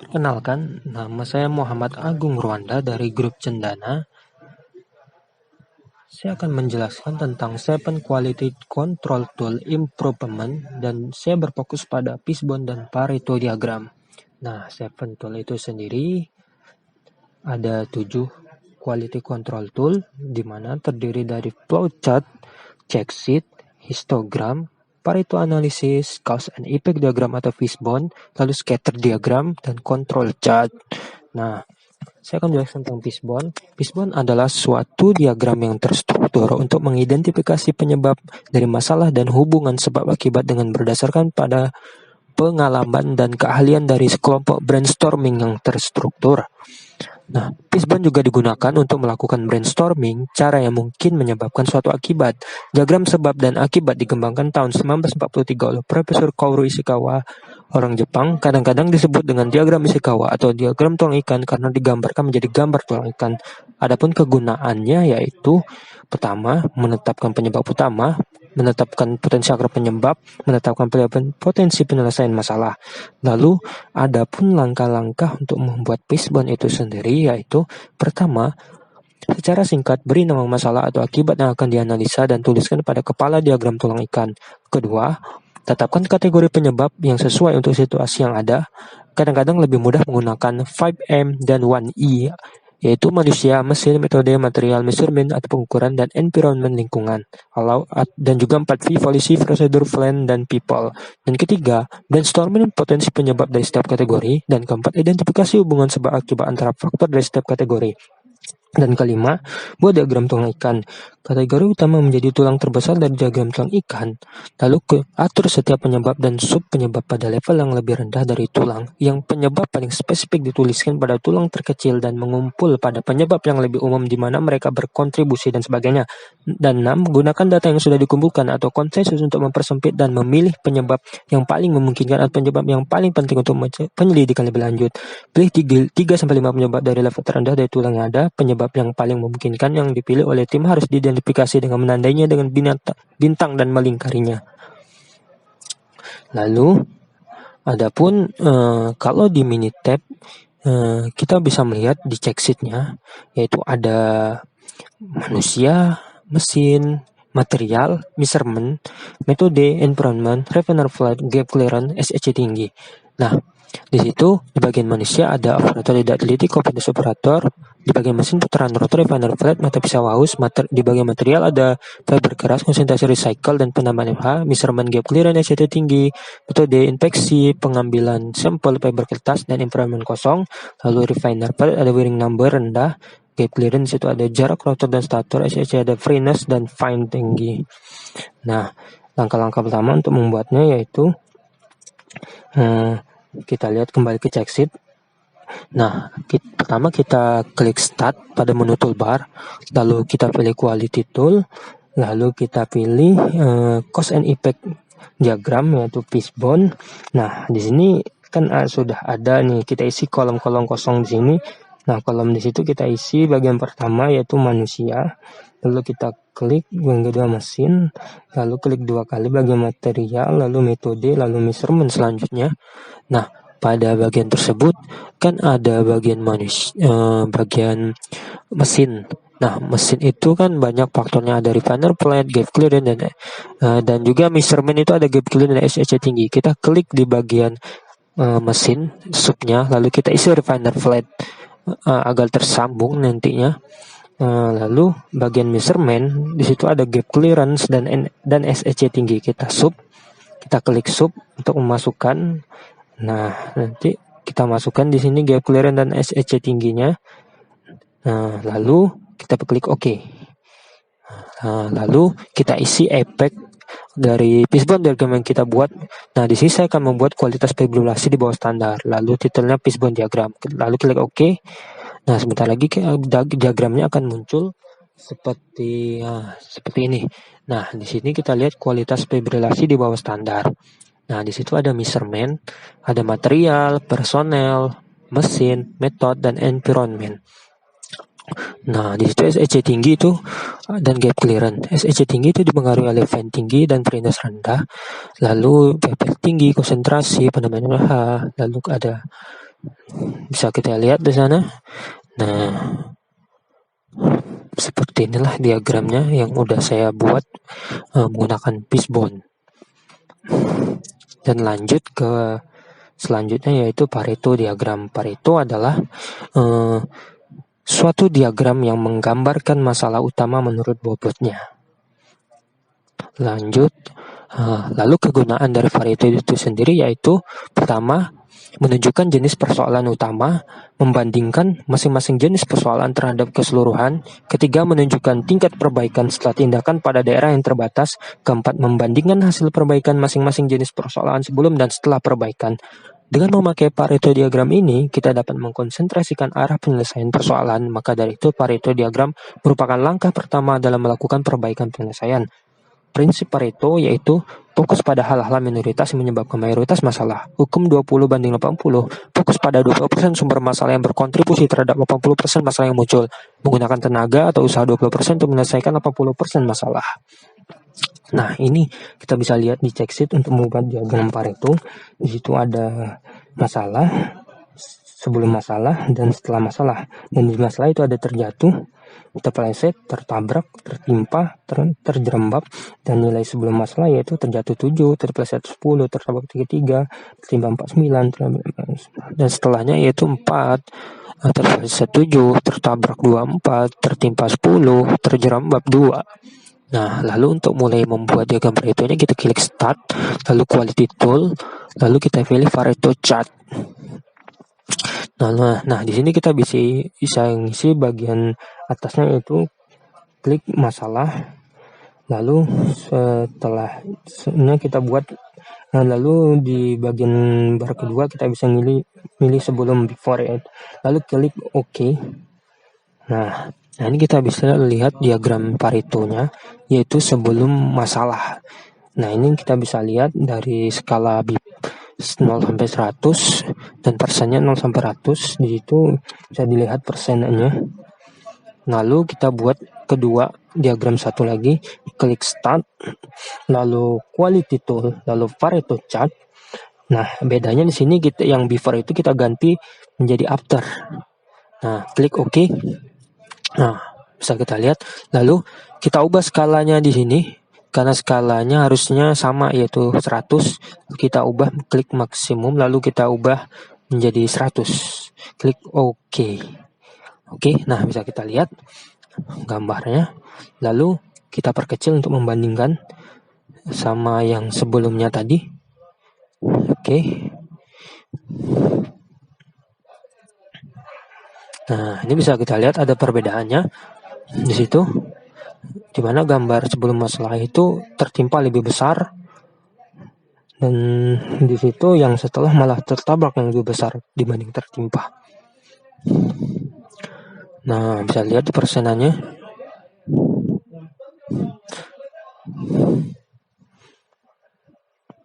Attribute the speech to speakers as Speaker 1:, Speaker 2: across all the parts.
Speaker 1: Perkenalkan, nama saya Muhammad Agung Rwanda dari grup Cendana. Saya akan menjelaskan tentang 7 Quality Control Tool Improvement dan saya berfokus pada Fishbone dan Pareto diagram. Nah, 7 tool itu sendiri ada 7 Quality Control Tool di mana terdiri dari flowchart, check sheet, histogram, Pareto Analysis, Cause and Effect Diagram atau Fishbone, lalu Scatter Diagram, dan Control Chart. Nah, saya akan jelaskan tentang Fishbone. Fishbone adalah suatu diagram yang terstruktur untuk mengidentifikasi penyebab dari masalah dan hubungan sebab akibat dengan berdasarkan pada pengalaman dan keahlian dari sekelompok brainstorming yang terstruktur. Nah, Fishbone juga digunakan untuk melakukan brainstorming cara yang mungkin menyebabkan suatu akibat. Diagram sebab dan akibat dikembangkan tahun 1943 oleh Profesor Kaoru Ishikawa, orang Jepang. Kadang-kadang disebut dengan diagram Ishikawa atau diagram tulang ikan karena digambarkan menjadi gambar tulang ikan. Adapun kegunaannya yaitu pertama, menetapkan penyebab utama, menetapkan potensi akar penyebab, menetapkan potensi penyelesaian masalah. Lalu, ada pun langkah-langkah untuk membuat Fishbone itu sendiri, yaitu pertama, secara singkat beri nama masalah atau akibat yang akan dianalisa dan tuliskan pada kepala diagram tulang ikan. Kedua, tetapkan kategori penyebab yang sesuai untuk situasi yang ada. Kadang-kadang lebih mudah menggunakan 5M dan 1E, yaitu manusia, mesin, metode, material, measurement atau pengukuran, dan environment lingkungan. Dan juga 4V, policy, procedure, plan, dan people. Dan ketiga, brainstorming potensi penyebab dari setiap kategori. Dan keempat, identifikasi hubungan sebab akibat antara faktor dari setiap kategori. Dan kelima, buat diagram tulang ikan. Kategori utama menjadi tulang terbesar dari diagram tulang ikan. Lalu atur setiap penyebab dan sub penyebab pada level yang lebih rendah dari tulang. Yang penyebab paling spesifik dituliskan pada tulang terkecil dan mengumpul pada penyebab yang lebih umum di mana mereka berkontribusi dan sebagainya. Dan 6, gunakan data yang sudah dikumpulkan atau konsensus untuk mempersempit dan memilih penyebab yang paling memungkinkan atau penyebab yang paling penting untuk penyelidikan lebih lanjut. Pilih 3-5 penyebab dari level terendah dari tulang yang ada. Penyebab yang paling memungkinkan yang dipilih oleh tim harus diidentifikasi dengan menandainya dengan bintang dan melingkarinya. Lalu, adapun kalau di Minitab kita bisa melihat di check sheet-nya, yaitu ada manusia, mesin, material, measurement, metode, environment, refiner flight, gap clearance, SEC tinggi. Nah, di situ di bagian manusia ada operator tidak teliti, confidence operator. Di bagian mesin putaran rotor, refiner flight, mata pisau haus. Di bagian material ada fiber keras, konsentrasi recycle dan penambahan MH, measurement gap clearance, SEC tinggi, metode infeksi, pengambilan sampel fiber kertas dan environment kosong. Lalu refiner flight ada wearing number rendah, gap clearance itu ada jarak rotor dan stator, SEC ada freeness dan fine tinggi. Nah, langkah-langkah pertama untuk membuatnya yaitu kita lihat kembali ke check sheet. Nah, pertama kita klik start pada menu toolbar, lalu kita pilih quality tool, lalu kita pilih cause and effect diagram yaitu Fishbone. Nah, di sini kan sudah ada nih, kita isi kolom-kolom kosong di sini. Nah, kolom di situ kita isi bagian pertama yaitu manusia, lalu kita klik yang kedua mesin, lalu klik 2 kali bagian material, lalu metode, lalu measurement selanjutnya. Nah, pada bagian tersebut kan ada bagian bagian mesin. Nah, mesin itu kan banyak faktornya, ada refiner flight, gap clearance, dan juga measurement itu ada gap clearance dan SEC tinggi. Kita klik di bagian mesin subnya, lalu kita isi refiner flight agar tersambung nantinya. Lalu bagian measurement di situ ada gap clearance dan SEC tinggi. Kita klik sub untuk memasukkan. Nah, nanti kita masukkan di sini gap clearance dan SEC tingginya. Nah, lalu kita klik OK. Nah, lalu kita isi efek dari Fishbone diagram yang kita buat. Nah, di sini saya akan membuat kualitas fibrillasi di bawah standar. Lalu titelnya Fishbone diagram. Lalu klik OK. Nah, sebentar lagi diagramnya akan muncul seperti ini. Nah, di sini kita lihat kualitas fibrillasi di bawah standar. Nah, di situ ada measurement, ada material, personel, mesin, metode, dan environment. Nah, di situ SEC tinggi itu dan gap clearance. SEC tinggi itu dipengaruhi oleh fan tinggi dan freeness rendah. Lalu PP tinggi, konsentrasi, penambahan H. Lalu ada Bisa kita lihat di sana. Nah, seperti inilah diagramnya yang udah saya buat menggunakan fishbone. Dan lanjut ke selanjutnya yaitu Pareto diagram. Pareto adalah suatu diagram yang menggambarkan masalah utama menurut bobotnya. Lanjut, lalu kegunaan dari Pareto itu sendiri yaitu pertama, menunjukkan jenis persoalan utama, membandingkan masing-masing jenis persoalan terhadap keseluruhan. Ketiga, menunjukkan tingkat perbaikan setelah tindakan pada daerah yang terbatas. Keempat, membandingkan hasil perbaikan masing-masing jenis persoalan sebelum dan setelah perbaikan. Dengan memakai Pareto diagram ini, kita dapat mengkonsentrasikan arah penyelesaian persoalan. Maka dari itu, Pareto diagram merupakan langkah pertama dalam melakukan perbaikan penyelesaian. Prinsip Pareto yaitu fokus pada hal-hal minoritas yang menyebabkan mayoritas masalah. Hukum 20/80, fokus pada 20% sumber masalah yang berkontribusi terhadap 80% masalah yang muncul. Menggunakan tenaga atau usaha 20% untuk menyelesaikan 80% masalah. Nah, ini kita bisa lihat di check sheet untuk membuat diagram Pareto. Di situ ada masalah, sebelum masalah, dan setelah masalah. Dan di masalah itu ada terjatuh, terpeleset, tertabrak, tertimpa, terjerembab, dan nilai sebelum masalah yaitu terjatuh 7, terpeleset 10, tertabrak 33, tertimpa 49, dan setelahnya yaitu 4, terpeleset 7, tertabrak 24, tertimpa 10, terjerembab 2. Nah, lalu untuk mulai membuat diagram Pareto-nya kita klik start, lalu quality tool, lalu kita pilih Pareto chart. Nah, di sini kita bisa ngisi bagian atasnya yaitu klik masalah. Lalu setelahnya kita buat, lalu di bagian bar kedua kita bisa milih sebelum before it. Lalu klik OK. Nah, ini kita bisa lihat diagram Pareto-nya yaitu sebelum masalah. Nah, ini kita bisa lihat dari skala BIP 0 sampai 100 dan persennya 0 sampai 100. Di situ bisa dilihat persennya. Lalu kita buat kedua diagram satu lagi, klik start, lalu quality tool, lalu Pareto chart. Nah, bedanya di sini kita yang before itu kita ganti menjadi after. Nah, klik OK. Nah, bisa kita lihat. Lalu kita ubah skalanya di sini. Karena skalanya harusnya sama yaitu 100, kita ubah klik maksimum lalu kita ubah menjadi 100. Klik OK. Oke, nah bisa kita lihat gambarnya. Lalu kita perkecil untuk membandingkan sama yang sebelumnya tadi. Oke. Nah, ini bisa kita lihat ada perbedaannya di situ. Di mana gambar sebelum masalah itu tertimpa lebih besar, dan di situ yang setelah malah tertabrak yang lebih besar dibanding tertimpa. Nah, bisa lihat di persenannya.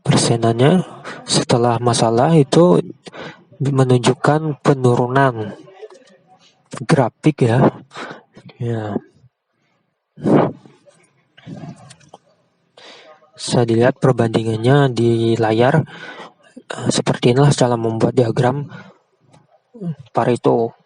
Speaker 1: Persenannya setelah masalah itu menunjukkan penurunan grafik ya. Bisa dilihat perbandingannya di layar. Seperti inilah cara membuat diagram Pareto.